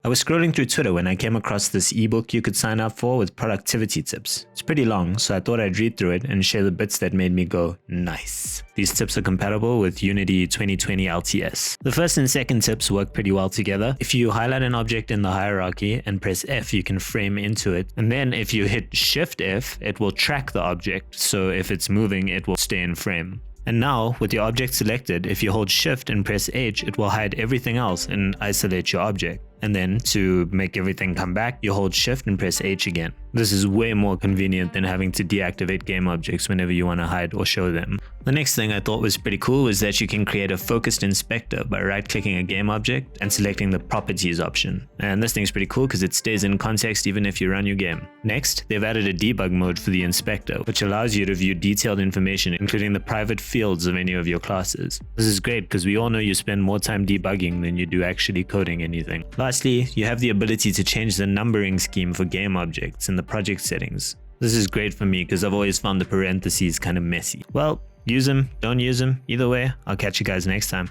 I was scrolling through Twitter when I came across this ebook you could sign up for with productivity tips. It's pretty long, so I thought I'd read through it and share the bits that made me go, nice. These tips are compatible with Unity 2020 LTS. The first and second tips work pretty well together. If you highlight an object in the hierarchy and press F, you can frame into it. And then if you hit Shift F, it will track the object, so if it's moving, it will stay in frame. And now, with your object selected, if you hold Shift and press H, it will hide everything else and isolate your object. And then, to make everything come back, you hold Shift and press H again. This is way more convenient than having to deactivate game objects whenever you want to hide or show them. The next thing I thought was pretty cool was that you can create a focused inspector by right-clicking a game object and selecting the properties option. And this thing's pretty cool because it stays in context even if you run your game. Next, they've added a debug mode for the inspector, which allows you to view detailed information, including the private fields of any of your classes. This is great because we all know you spend more time debugging than you do actually coding anything. Lastly, you have the ability to change the numbering scheme for game objects in the project settings. This is great for me because I've always found the parentheses kind of messy. Well, use them, don't use them, either way, I'll catch you guys next time.